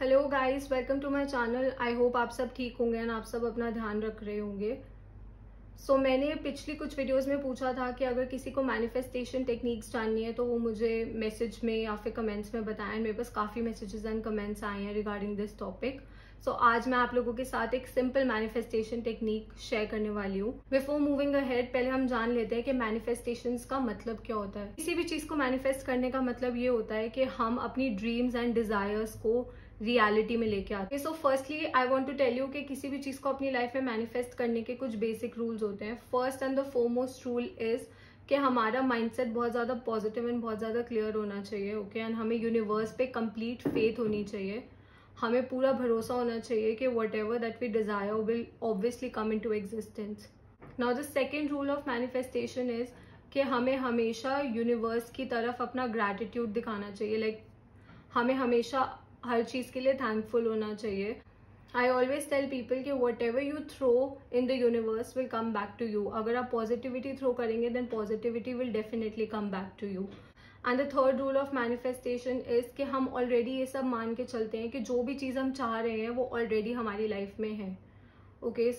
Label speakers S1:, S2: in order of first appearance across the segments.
S1: Hello guys, welcome to my channel. I hope आप सब ठीक होंगे एंड आप सब अपना ध्यान रख रहे होंगे। मैंने पिछली कुछ वीडियोस में पूछा था कि अगर किसी को मैनिफेस्टेशन टेक्निक्स जाननी है तो वो मुझे मैसेज में या फिर कमेंट्स में बताएं। मेरे पास काफ़ी मैसेजेस एंड कमेंट्स आए हैं रिगार्डिंग दिस टॉपिक। आज मैं आप लोगों के साथ एक सिंपल मैनिफेस्टेशन टेक्निक शेयर करने वाली हूँ। बिफोर मूविंग अहेड, पहले हम जान लेते हैं कि मैनिफेस्टेशंस का मतलब क्या होता है। किसी भी चीज़ को मैनिफेस्ट करने का मतलब ये होता है कि हम अपनी ड्रीम्स एंड डिजायर्स को रियलिटी में लेके आते हैं। So firstly I want to tell you कि किसी भी चीज को अपनी लाइफ में मैनिफेस्ट करने के कुछ बेसिक रूल्स होते हैं। First and the foremost rule is कि हमारा माइंडसेट बहुत ज्यादा पॉजिटिव एंड बहुत ज्यादा क्लियर होना चाहिए। ओके एंड हमें यूनिवर्स पे कंप्लीट फेथ होनी चाहिए। हमें पूरा भरोसा होना चाहिए कि whatever that we desire will obviously come into existence. Now the second rule of manifestation is कि हमें हमेशा यूनिवर्स की तरफ अपना ग्रैटिट्यूड दिखाना चाहिए। हमें हमेशा हर चीज के लिए थैंकफुल होना चाहिए। आई ऑलवेज टेल पीपल कि whatever you throw in the universe will come back to you. अगर आप पॉजिटिविटी थ्रो करेंगे then positivity will definitely come back to you. And the third rule of manifestation is कि हम already ये सब मान के चलते हैं कि जो भी चीज हम चाह रहे हैं वो ऑलरेडी हमारी लाइफ में है। ओके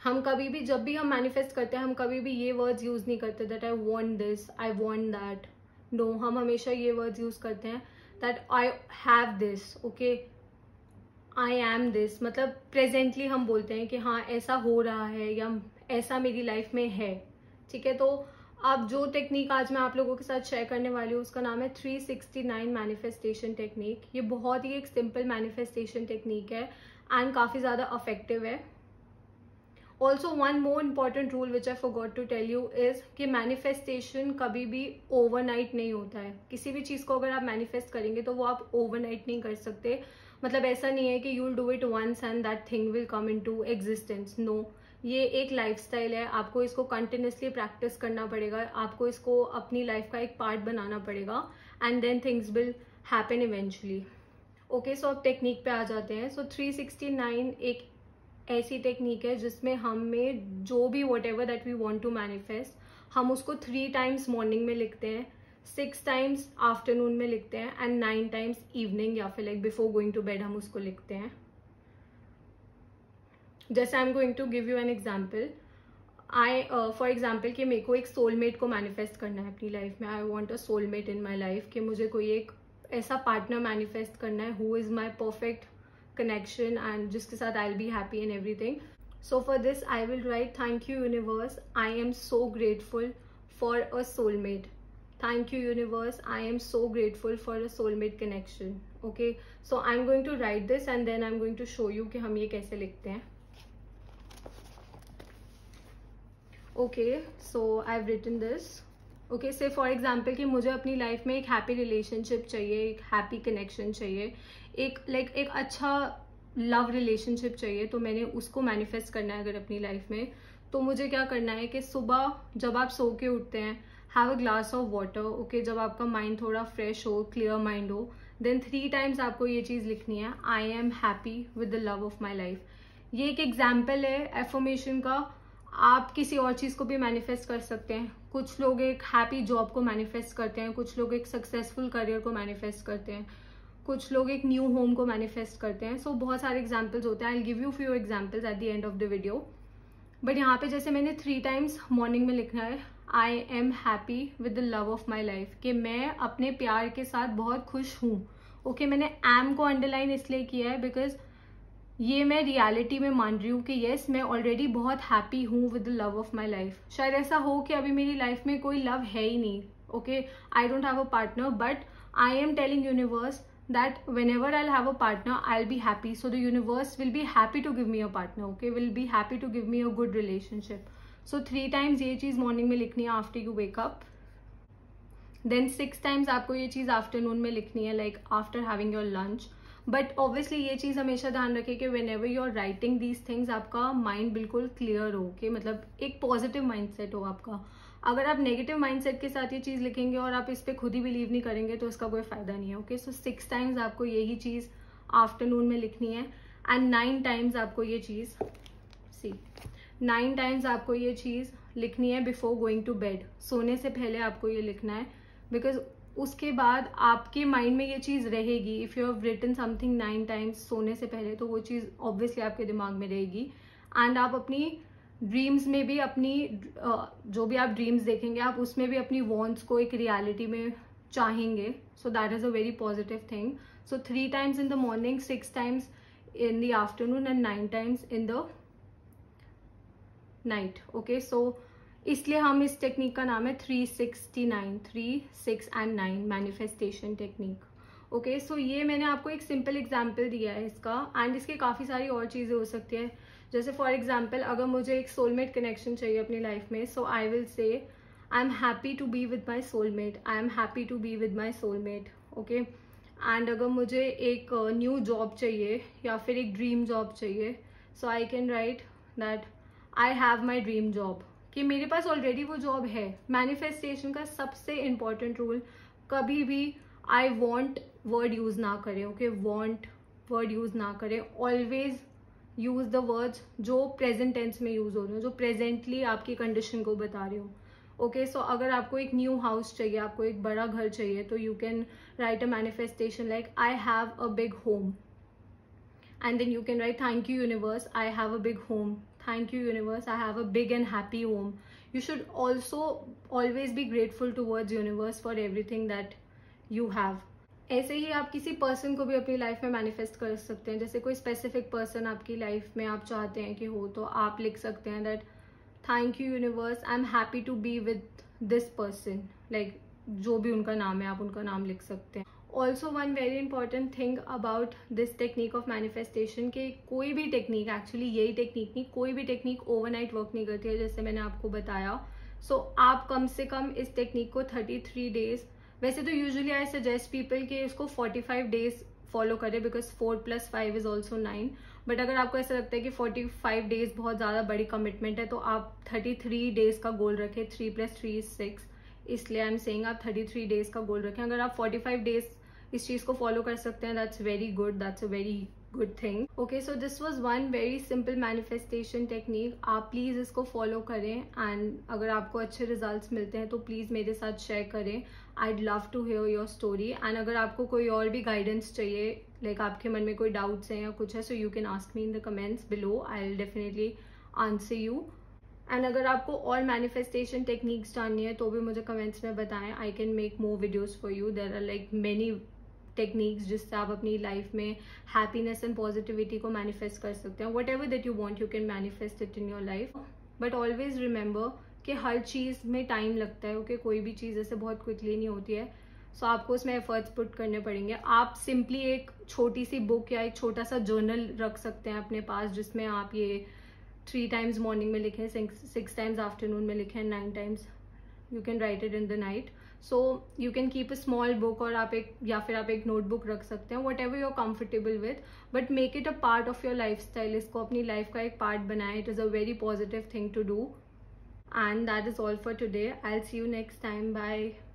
S1: हम कभी भी जब भी हम मैनिफेस्ट करते हैं हम कभी भी ये वर्ड्स यूज नहीं करते that I want this, I want that. No, हम हमेशा ये वर्ड्स यूज करते हैं that I have this, okay, I am this। मतलब प्रेजेंटली हम बोलते हैं कि हाँ ऐसा हो रहा है या ऐसा मेरी लाइफ में है। ठीक है, तो अब जो टेक्निक आज मैं आप लोगों के साथ शेयर करने वाली हूँ उसका नाम है 369 मैनिफेस्टेशन टेक्निक। ये बहुत ही एक सिंपल मैनिफेस्टेशन टेक्निक है एंड काफी ज्यादा इफेक्टिव है। Also one more important rule which I forgot to tell you is कि मैनिफेस्टेशन कभी भी ओवरनाइट नहीं होता है। किसी भी चीज को अगर आप मैनिफेस्ट करेंगे तो वो आप ओवरनाइट नहीं कर सकते। मतलब ऐसा नहीं है कि you will do it once and that thing will come into existence. No, ये एक लाइफस्टाइल है। आपको इसको कंटिन्यूसली प्रैक्टिस करना पड़ेगा। आपको इसको अपनी लाइफ का एक पार्ट बनाना पड़ेगा and then things will happen eventually. Okay, अब टेक्निक पे आ जाते हैं। 369 एक ऐसी टेक्निक है जिसमें हमें जो भी whatever that we want to manifest हम उसको 3 टाइम्स मॉर्निंग में लिखते हैं, 6 टाइम्स आफ्टरनून में लिखते हैं एंड 9 टाइम्स इवनिंग या फिर बिफोर गोइंग टू बेड हम उसको लिखते हैं। जैसे I am going to give you an example. For example कि मेरे को एक सोलमेट को मैनिफेस्ट करना है अपनी लाइफ में। I want a soulmate in my life कि मुझे कोई एक ऐसा पार्टनर मैनिफेस्ट करना है who is my perfect connection and जिसके साथ I'll be happy and everything. So for this I will write, thank you universe, I am so grateful for a soulmate. Thank you universe, I am so grateful for a soulmate connection. Okay, so I'm going to write this and then I'm going to show you कि हम ये कैसे लिखते हैं। Okay, so I've written this. Okay, से for example कि मुझे अपनी लाइफ में एक हैप्पी रिलेशनशिप चाहिए, एक हैप्पी कनेक्शन चाहिए, एक अच्छा लव रिलेशनशिप चाहिए। तो मैंने उसको मैनिफेस्ट करना है अगर अपनी लाइफ में, तो मुझे क्या करना है कि सुबह जब आप सो के उठते हैं have a glass of water. Okay, जब आपका माइंड थोड़ा फ्रेश हो, क्लियर माइंड हो, देन 3 टाइम्स आपको ये चीज़ लिखनी है, आई am happy with the love of my life. ये एक एग्जाम्पल है एफर्मेशन का। आप किसी और चीज को भी मैनिफेस्ट कर सकते हैं। कुछ लोग एक हैप्पी जॉब को मैनिफेस्ट करते हैं, कुछ लोग एक सक्सेसफुल करियर को मैनिफेस्ट करते हैं, कुछ लोग एक न्यू होम को मैनिफेस्ट करते हैं। बहुत सारे एग्जांपल्स होते हैं। I will give you few examples at the end of the video. But यहाँ पे जैसे मैंने 3 टाइम्स मॉर्निंग में लिखना है, आई am happy with the love of my life, कि मैं अपने प्यार के साथ बहुत खुश हूँ। ओके, मैंने एम को अंडरलाइन इसलिए किया है बिकॉज ये मैं रियलिटी में मान रही हूँ कि यस मैं ऑलरेडी बहुत हैप्पी हूँ with the love of my life. शायद ऐसा हो कि अभी मेरी लाइफ में कोई लव है ही नहीं। Okay, I don't have a partner but I am telling universe that whenever I'll have a partner I'll be happy, so the universe will be happy to give me a partner. Okay, will be happy to give me a good relationship. So 3 times ये चीज morning में लिखनी है after you wake up. Then 6 times आपको ये चीज afternoon में लिखनी है, like after having your lunch. But obviously ये चीज हमेशा ध्यान रखें कि whenever you are writing these things आपका माइंड बिल्कुल क्लियर हो, कि मतलब एक पॉजिटिव माइंडसेट हो आपका। अगर आप नेगेटिव माइंडसेट के साथ ये चीज लिखेंगे और आप इस पे खुद ही बिलीव नहीं करेंगे तो इसका कोई फायदा नहीं है। ओके, 6 टाइम्स आपको यही चीज आफ्टरनून में लिखनी है एंड 9 टाइम्स आपको ये चीज 9 टाइम्स आपको ये चीज लिखनी है बिफोर गोइंग टू बेड। सोने से पहले आपको ये लिखना है बिकॉज उसके बाद आपके माइंड में ये चीज़ रहेगी। If you have written something 9 times सोने से पहले, तो वो चीज़ ऑब्वियसली आपके दिमाग में रहेगी। एंड आप अपनी ड्रीम्स में भी अपनी जो भी आप ड्रीम्स देखेंगे, आप उसमें भी अपनी वॉन्ट्स को एक रियलिटी में चाहेंगे। So that is a very positive thing. So 3 times in the morning, 6 times in the afternoon and 9 times in the night. Okay, so इसलिए हम इस टेक्निक का नाम है 369, 3, 6 and 9 मैनिफेस्टेशन टेक्निक। ओके, सो ये मैंने आपको एक सिंपल एग्जांपल दिया है इसका, एंड इसके काफ़ी सारी और चीज़ें हो सकती है। जैसे फॉर एग्जांपल, अगर मुझे एक सोलमेट कनेक्शन चाहिए अपनी लाइफ में, सो I will say I am happy to be with my soulmate, I am happy to be with my soulmate. Okay, and अगर मुझे एक न्यू जॉब चाहिए या फिर एक ड्रीम जॉब चाहिए, so I can write that I have my dream job, कि मेरे पास ऑलरेडी वो जॉब है। मैनिफेस्टेशन का सबसे इम्पॉर्टेंट रूल, कभी भी आई वॉन्ट वर्ड यूज ना करें। ओके, वॉन्ट वर्ड यूज ना करें, ऑलवेज यूज द वर्ड्स जो प्रेजेंट टेंस में यूज हो रहे हो, जो प्रेजेंटली आपकी कंडीशन को बता रहे हो। ओके, सो अगर आपको एक न्यू हाउस चाहिए, आपको एक बड़ा घर चाहिए, तो you can write a manifestation like I have a big home, and then you can write thank you universe, I have a big home, thank you universe, I have a big and happy home. You should also always be grateful towards universe for everything that you have. ऐसे ही आप किसी person को भी अपनी life में manifest कर सकते हैं। जैसे कोई स्पेसिफिक पर्सन आपकी लाइफ में आप चाहते हैं कि हो, तो आप लिख सकते हैं that thank you universe, I am happy to be with this person, like जो भी उनका नाम है, आप उनका नाम लिख सकते हैं। Also one very important thing about this technique of manifestation, कि कोई भी टेक्निक, एक्चुअली यही टेक्निक नहीं, कोई भी टेक्निक ओवरनाइट वर्क नहीं करती है, जैसे मैंने आपको बताया। सो आप कम से कम इस टेक्निक को 33 डेज, वैसे तो यूजुअली आई सजेस्ट पीपल कि इसको 45 डेज फॉलो करें, बिकॉज 4 + 5 इज ऑल्सो 9। बट अगर आपको ऐसा लगता है कि 45 डेज बहुत ज़्यादा बड़ी कमिटमेंट है, तो आप 33 डेज का गोल रखें। 3 + 3 = 6, इसलिए आई एम सेइंग आप 33 डेज का गोल रखें। अगर आप 45 डेज इस चीज़ को फॉलो कर सकते हैं, that's very good, that's a very good thing. Okay, so this was one very simple manifestation technique. आप प्लीज़ इसको फॉलो करें, एंड अगर आपको अच्छे रिजल्ट्स मिलते हैं तो प्लीज़ मेरे साथ शेयर करें। I'd love to hear your story, and अगर आपको कोई और भी गाइडेंस चाहिए, लाइक आपके मन में कोई डाउट्स हैं या कुछ है, सो you can ask me in the comments below, I will definitely answer you. And अगर आपको और मैनिफेस्टेशन टेक्निक्स जाननी है तो भी मुझे कमेंट्स में बताएं, I can make more videos for you. There are like many techniques जिससे आप अपनी लाइफ में हैप्पीनेस एंड पॉजिटिविटी को मैनिफेस्ट कर सकते हैं। Whatever that you want, you can manifest it in your life, but always remember कि हर चीज़ में टाइम लगता है। ओके, कोई भी चीज़ ऐसे बहुत क्विकली नहीं होती है, सो आपको उसमें एफर्ट्स पुट करने पड़ेंगे। आप सिंपली एक छोटी सी बुक या एक छोटा सा जर्नल रख सकते हैं अपने पास, जिसमें आप ये 3 टाइम्स मॉर्निंग में लिखें, 6 टाइम्स आफ्टरनून में लिखें, 9 times you can write it in the night. So you can keep a small book, और आप एक नोटबुक रख सकते हैं, whatever you are comfortable with, but make it a part of your life style. इसको अपनी life का एक पार्ट बनाएं। It is a very positive thing to do. And that is all for today. I'll see you next time. Bye.